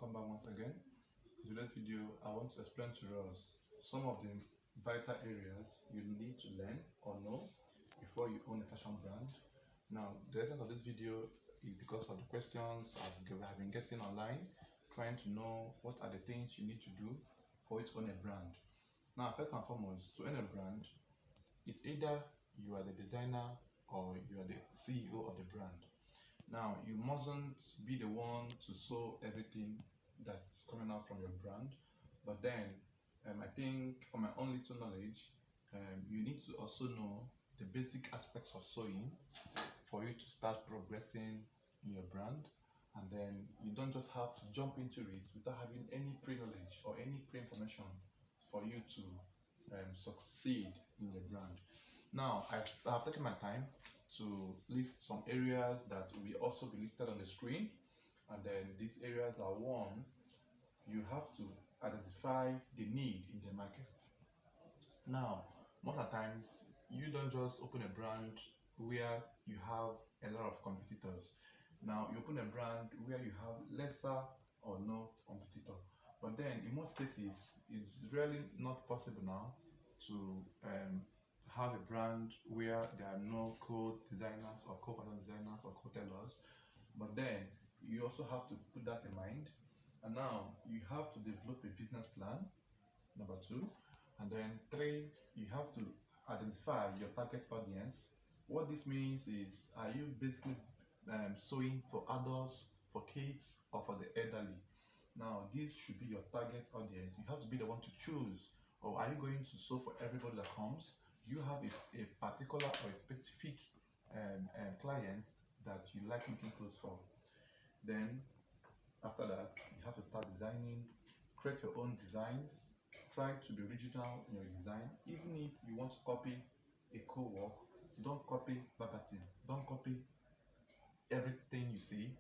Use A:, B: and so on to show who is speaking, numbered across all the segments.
A: welcome back once again. In today's video, I want to explain to us some of the vital areas you need to learn or know before you own a fashion brand. Now, the essence of this video is because of the questions I've been getting online, trying to know what are the things you need to do for you to own a brand. Now, first and foremost, to own a brand, it's either you are the designer or you are the CEO of the brand. Now, you mustn't be the one to sew everything that's coming out from your brand, but then I think, from my own little knowledge, you need to also know the basic aspects of sewing for you to start progressing in your brand. And then you don't just have to jump into it without having any pre-knowledge or any pre-information for you to succeed in your brand. Now, I've taken my time to list some areas that will also be listed on the screen, and then these areas are one, you have to identify the need in the market. Now, most of the times, you don't just open a brand where you have a lot of competitors. Now, you open a brand where you have lesser or no competitor. But then, in most cases, it's really not possible now to have a brand where there are no co-designers or co-fashion designers or co-tailors. But then, you also have to put that in mind. And now, you have to develop a business plan, number two. And then three, you have to identify your target audience. What this means is, are you basically sewing for adults, for kids, or for the elderly? Now, this should be your target audience. You have to be the one to choose. Or are you going to sew for everybody that comes? You have a particular or a specific client that you like making clothes for. Then, after that, you have to start designing, create your own designs, try to be original in your design. Even if you want to copy a co-work, don't copy verbatim, don't copy everything you see,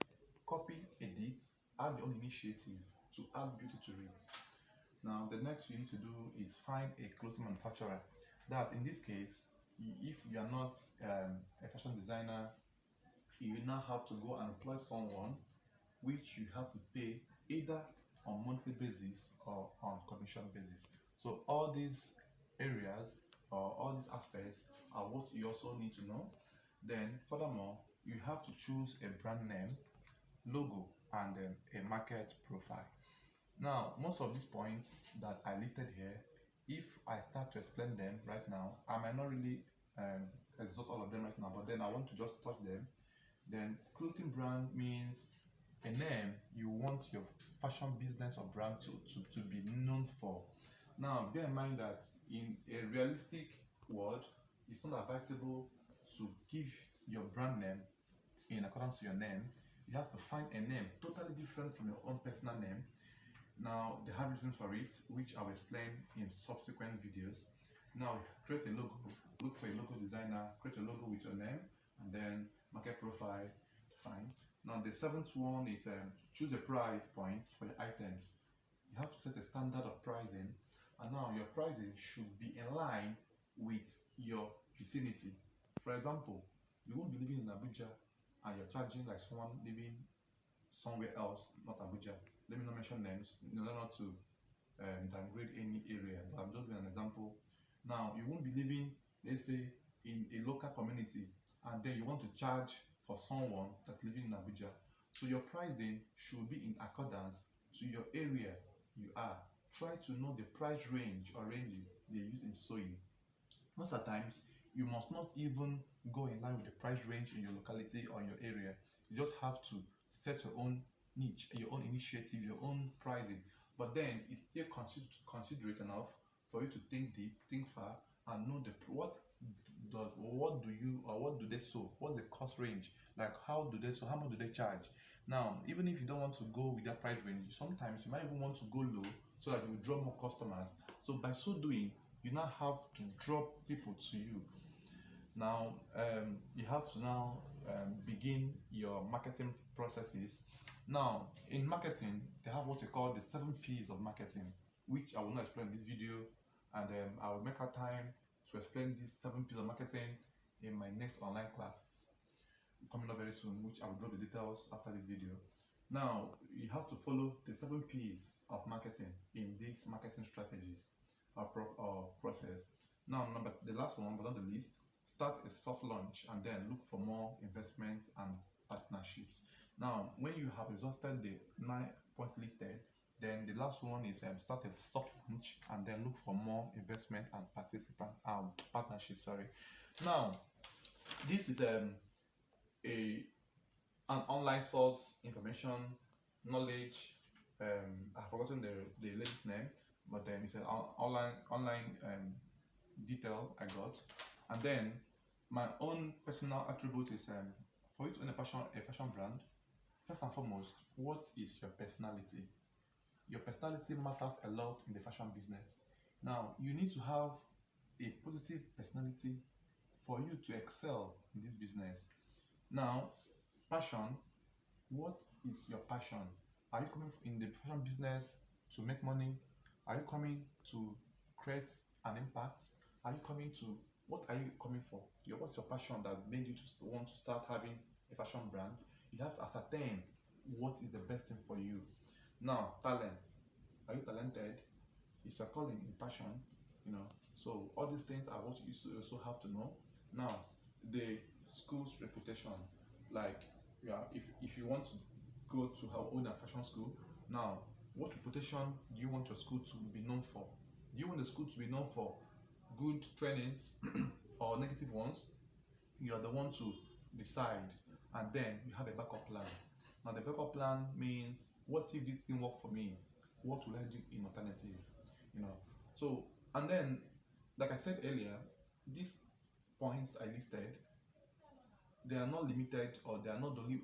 A: copy, edit, add your own initiative to add beauty to it. Now, the next you need to do is find a clothing manufacturer. That's, in this case, if you are not a fashion designer, you now have to go and employ someone which you have to pay either on monthly basis or on commission basis. So all these areas or all these aspects are what you also need to know. Then furthermore, you have to choose a brand name, logo, and a market profile. Now, most of these points that I listed here, if I start to explain them right now, I might not really exhaust all of them right now, but then I want to just touch them. Then clothing brand means a name you want your fashion business or brand to be known for. Now, bear in mind that in a realistic world, it's not advisable to give your brand name in accordance to your name. You have to find a name totally different from your own personal name. Now, they have reasons for it, which I will explain in subsequent videos. Now, create a logo, look for a logo designer, create a logo with your name, and then market profile, fine. Now, the seventh one is choose a price point for your items. You have to set a standard of pricing, and now your pricing should be in line with your vicinity. For example, you won't be living in Abuja and you're charging like someone living somewhere else, not Abuja. Let me not mention names in order not to downgrade any area, but I'm just giving an example. Now, you won't be living, let's say, in a local community, and then you want to charge for someone that's living in Abuja. So your pricing should be in accordance to your area you are. Try to know the price range or range they use in sewing. Most of the times, you must not even go in line with the price range in your locality or in your area. You just have to set your own niche, your own initiative, your own pricing. But then it's still considerate enough for you to think deep, think far, and know what do they sew? What's the cost range? Like, how do they sew? How much do they charge? Now, even if you don't want to go with that price range, sometimes you might even want to go low so that you will draw more customers. So by so doing, you now have to draw people to you. Now, you have to now begin your marketing processes. Now, in marketing, they have what we call the 7 P's of marketing, which I will not explain in this video, and I will make a time to explain these 7 P's of marketing in my next online classes coming up very soon, which I will drop the details after this video. Now, you have to follow the 7 P's of marketing in these marketing strategies or process. Now, the last one, but not the least, start a soft launch and then look for more investments and partnerships. Now, when you have exhausted the 9 points listed, then the last one is start a soft launch and then look for more investment and partnerships. Sorry. Now, this is an online source, information, knowledge. I've forgotten the lady's name, but then it's an online detail I got. And then my own personal attribute is for you to own a fashion brand. First and foremost, what is your personality? Your personality matters a lot in the fashion business. Now, you need to have a positive personality for you to excel in this business. Now, passion. What is your passion? Are you coming in the fashion business to make money? Are you coming to create an impact? What are you coming for? What's your passion that made you to want to start having a fashion brand? You have to ascertain what is the best thing for you. Now, talent. Are you talented? Is your calling in passion? So all these things are what you also have to know. Now, the school's reputation. Like, if you want to go to own a fashion school, now, what reputation do you want your school to be known for? Do you want the school to be known for good trainings or negative ones? You are the one to decide, and then you have a backup plan. Now, the backup plan means, what if this didn't work for me? What will I do in alternative? So, and then, like I said earlier, these points I listed, they are not limited, or they are not the only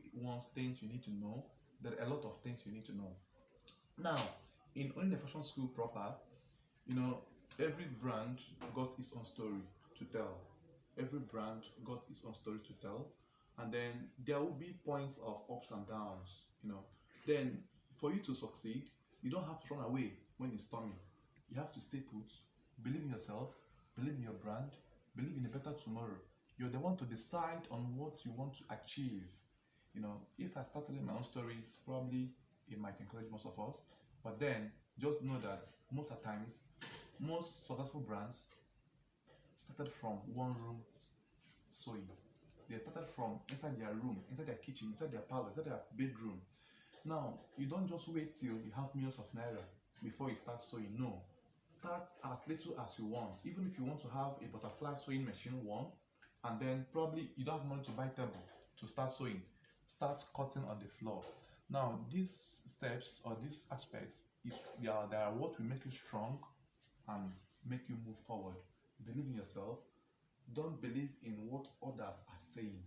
A: things you need to know. There are a lot of things you need to know. Now, in owning a fashion school proper, every brand got its own story to tell. Every brand got its own story to tell, and then there will be points of ups and downs. Then for you to succeed, you don't have to run away when it's stormy. You have to stay put, believe in yourself, believe in your brand, believe in a better tomorrow. You're the one to decide on what you want to achieve. If I start telling my own stories, probably it might encourage most of us. But then just know that most of the times, most successful brands started from one room sewing. They started from inside their room, inside their kitchen, inside their parlor, inside their bedroom. Now, you don't just wait till you have millions of naira before you start sewing. No. Start as little as you want. Even if you want to have a butterfly sewing machine, one, and then probably you don't have money to buy table to start sewing. Start cutting on the floor. Now, these steps or these aspects, they are what will make you strong and make you move forward. Believe in yourself. Don't believe in what others are saying.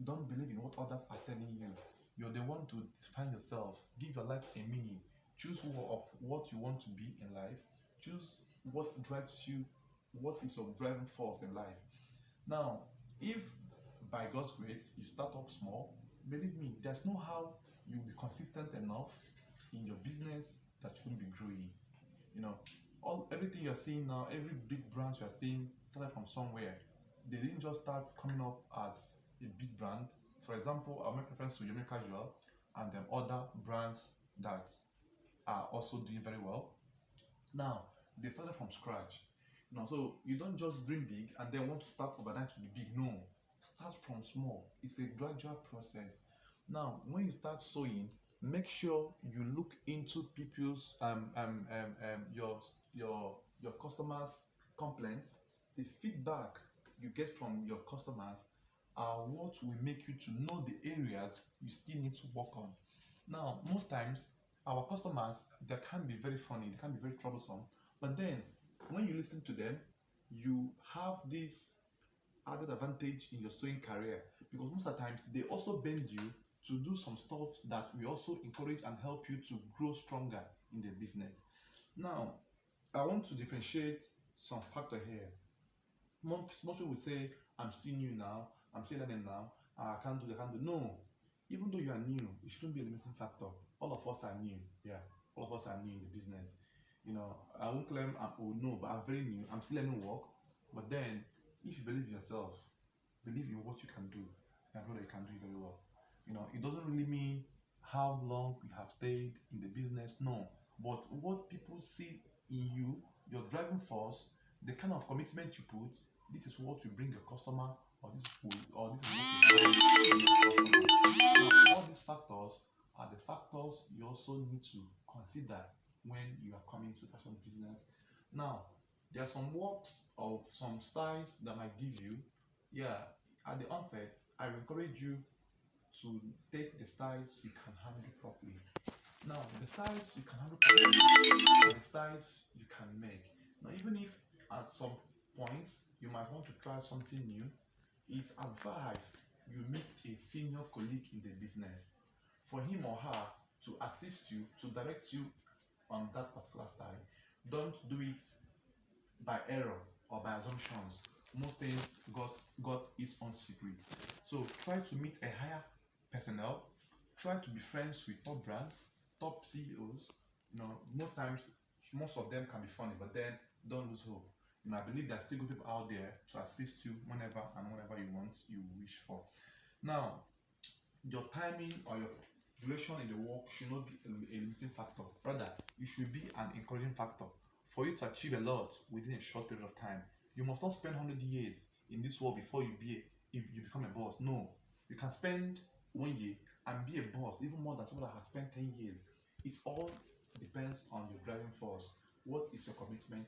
A: Don't believe in what others are telling you. You're the one to define yourself. Give your life a meaning. Choose what you want to be in life. Choose what drives you. What is your driving force in life? Now, if by God's grace you start up small, believe me, there's no how you'll be consistent enough in your business that you won't be growing. Everything you're seeing now, every big brand you're seeing started from somewhere. They didn't just start coming up as a big brand. For example, I'll make reference to Yomi Casual and other brands that are also doing very well. Now, they started from scratch. So you don't just dream big and then want to start overnight to be big. No, start from small. It's a gradual process. Now, when you start sewing, make sure you look into people's your customers' complaints. The feedback you get from your customers are what will make you to know the areas you still need to work on. Now, most times our customers, they can be very funny, they can be very troublesome, but then when you listen to them, you have this added advantage in your sewing career, because most of the times they also bend you to do some stuff that will also encourage and help you to grow stronger in the business. Now, I want to differentiate some factor here. Most people would say, I'm still new now, I'm still learning now, I can't do. No, even though you are new, it shouldn't be a limiting factor. All of us are new. Yeah, all of us are new in the business. I won't claim I'm old, no, but I'm very new. I'm still learning work. But then, if you believe in yourself, believe in what you can do, and know that you can do it very well. It doesn't really mean how long you have stayed in the business, no. But what people see in you, your driving force, the kind of commitment you put, this is what will bring your customer, or this is what will bring your customer. Now, all these factors are the factors you also need to consider when you are coming to fashion business. Now, there are some works or some styles that might give you. Yeah, at the onset, I will encourage you to take the styles you can handle properly. Now, the styles you can handle properly are the styles you can make. Now, even if at some points you might want to try something new, it's advised you meet a senior colleague in the business for him or her to assist you, to direct you on that particular style. Don't do it by error or by assumptions. Most things got its own secret. So try to meet a higher personnel, try to be friends with top brands, top CEOs. Most times, most of them can be funny, but then don't lose hope. I believe there are still good people out there to assist you whenever and whenever you wish for. Now, your timing or your duration in the work should not be a limiting factor. Rather, it should be an encouraging factor for you to achieve a lot within a short period of time. You must not spend 100 years in this world before you become a boss. No, you can spend 1 year and be a boss even more than someone that has spent 10 years. It all depends on your driving force. What is your commitment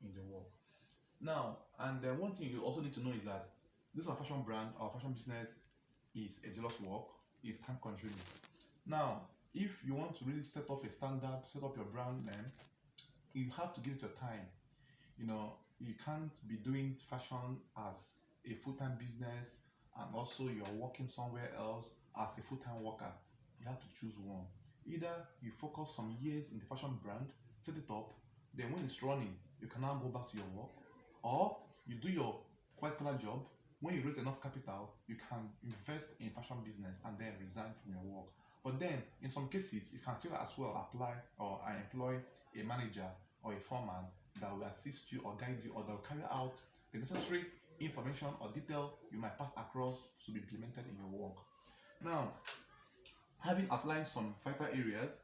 A: in the work? Now, and then one thing you also need to know is that this is a fashion brand or fashion business is a jealous work, is time consuming. Now, if you want to really set up a standard, set up your brand name, you have to give it your time. You can't be doing fashion as a full-time business and also you're working somewhere else as a full-time worker. You have to choose one. Either you focus some years in the fashion brand, set it up, then when it's running, you can now go back to your work, or you do your white collar job. When you raise enough capital, you can invest in fashion business and then resign from your work. But then, in some cases, you can still as well apply or employ a manager or a foreman that will assist you or guide you or that will carry out the necessary information or detail you might pass across to be implemented in your work. Now, having outlined some vital areas,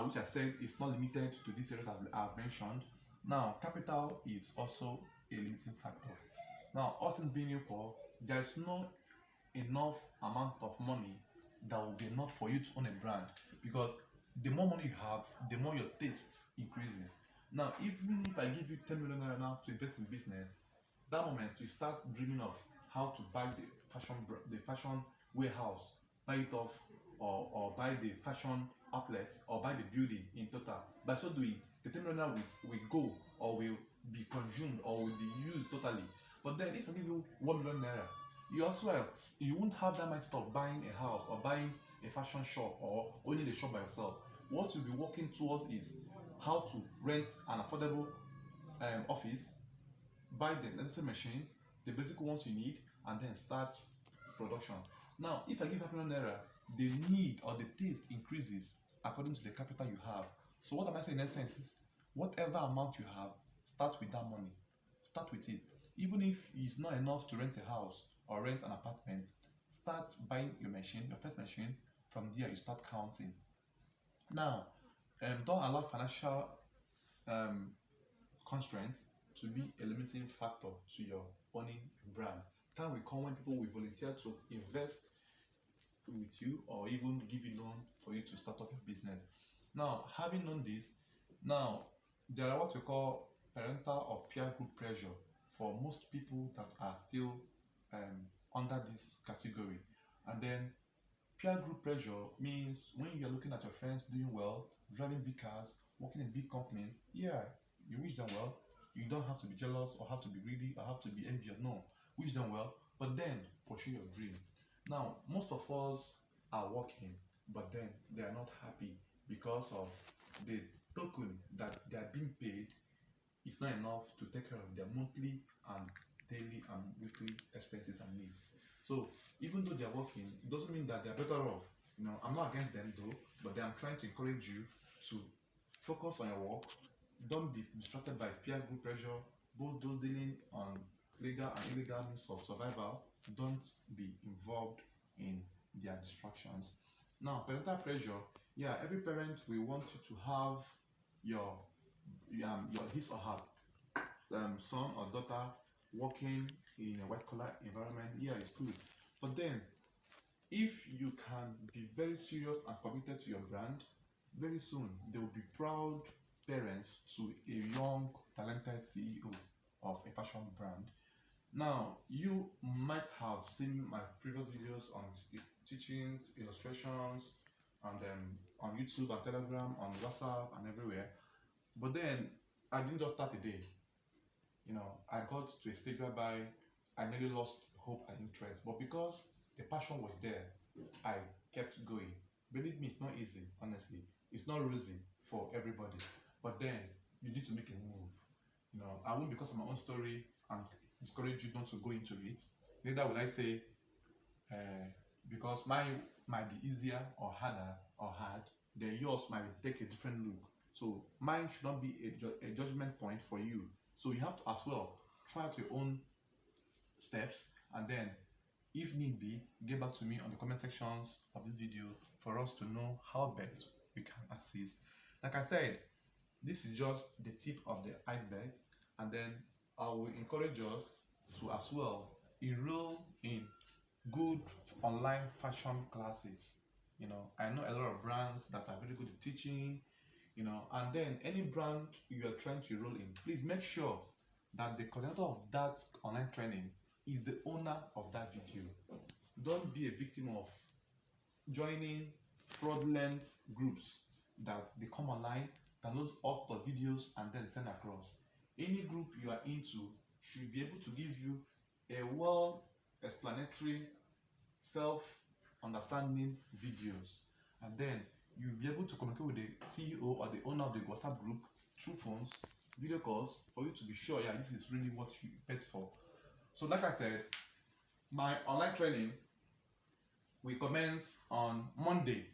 A: which I said is not limited to these areas I've mentioned. Now, capital is also a limiting factor. Now, all things being equal, there is no enough amount of money that will be enough for you to own a brand, because the more money you have, the more your taste increases. Now, even if I give you 10 million naira now to invest in business, that moment you start dreaming of how to buy the fashion warehouse, buy it off, or buy the fashion outlet, or buy the building in total. By so doing, the 10 million naira will go or will be consumed or will be used totally. But then if I give you 1 million naira, you won't have that mindset of buying a house or buying a fashion shop or owning a shop by yourself. What you'll be working towards is how to rent an affordable office, buy the necessary machines, the basic ones you need, and then start production. Now, if I give 5 million naira, the need or the taste increases according to the capital you have. So what am I saying in essence is, whatever amount you have, start with that money. Start with it. Even if it's not enough to rent a house or rent an apartment, start buying your machine, your first machine. From there, you start counting. Now, don't allow financial um, constraints to be a limiting factor to your owning a brand. Time will come when people will volunteer to invest with you or even give you loan for you to start up your business. Now, having known this, now there are what we call parental or peer group pressure for most people that are still under this category. And then peer group pressure means when you're looking at your friends doing well, driving big cars, working in big companies, yeah, you wish them well. You don't have to be jealous or have to be greedy or have to be envious. No, wish them well, but then pursue your dream. Now, most of us are working, but then they are not happy because of the token that they are being paid is not enough to take care of their monthly and daily and weekly expenses and needs. So even though they're working, it doesn't mean that they're better off. I'm not against them though, but I'm trying to encourage you to focus on your work. Don't be distracted by peer group pressure, both those dealing on legal and illegal means of survival. Don't be involved in their distractions. Now, parental pressure, yeah, every parent will want you to have your his or her son or daughter working in a white collar environment. Yeah, it's good. But then, if you can be very serious and committed to your brand, very soon they will be proud parents to a young, talented CEO of a fashion brand. Now, you might have seen my previous videos on teachings, illustrations, and on YouTube and Telegram, on WhatsApp and everywhere. But then I didn't just start a day. I got to a stage whereby I nearly lost hope and interest. But because the passion was there, I kept going. Believe me, it's not easy, honestly. It's not rosy for everybody. But then you need to make a move. I won't, because of my own story, and discourage you not to go into it. Neither will I say because mine might be easier or harder or hard, then yours might take a different look. So mine should not be a judgment point for you. So you have to as well try out your own steps, and then if need be, get back to me on the comment sections of this video for us to know how best we can assist. Like I said, this is just the tip of the iceberg, and then I will encourage us to as well enroll in good online fashion classes. I know a lot of brands that are very good at teaching, and then any brand you are trying to enroll in, please make sure that the coordinator of that online training is the owner of that video. Don't be a victim of joining fraudulent groups that they come online, download all the videos, and then send across. Any group you are into should be able to give you a well explanatory, self-understanding videos, and then you'll be able to communicate with the CEO or the owner of the WhatsApp group through phones, video calls, for you to be sure, yeah, this is really what you paid for. So like I said, my online training will commence on Monday.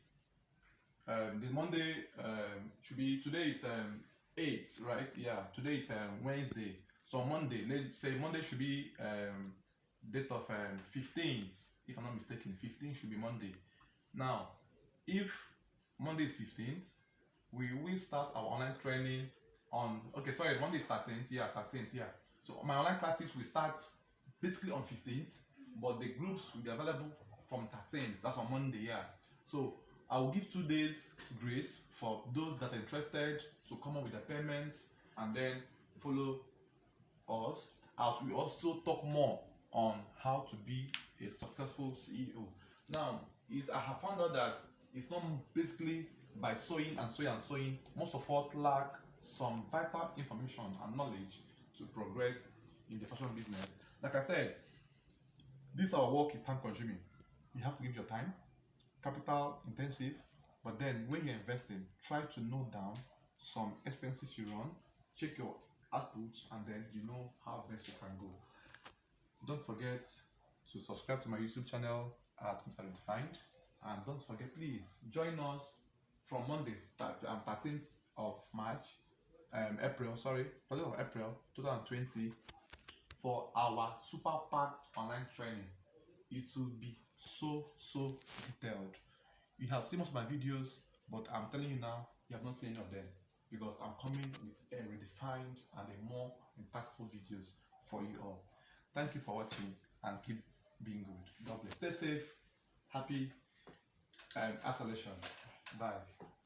A: The Monday should be, today is 8th, right? Yeah, today is Wednesday. So Monday, let's say Monday should be date of 15th, if I'm not mistaken. 15th should be Monday. Now, if Monday is 15th, we will start our online training on, okay, sorry, Monday is 13th, yeah, 13th, yeah. So my online classes will start basically on 15th, but the groups will be available from 13th, that's on Monday, yeah. So I will give 2 days grace for those that are interested to come up with their payments and then follow us, as we also talk more on how to be a successful CEO. Now, I have found out that it's not basically by sewing and sewing and sewing. Most of us lack some vital information and knowledge to progress in the fashion business. Like I said, this our work is time consuming. You have to give your time, capital intensive, but then when you're investing, try to note down some expenses you run, check your outputs, and then you know how best you can go. Don't forget to subscribe to my YouTube channel at Mr. Redefined, and don't forget, please join us from Monday, 13th of April 2020, for our super packed online training. It will be so detailed. You have seen most of my videos, but I'm telling you now, you have not seen any of them, because I'm coming with a redefined and a more impactful videos for you all. Thank you for watching, and keep being good. God bless. Stay safe. Happy isolation. Bye.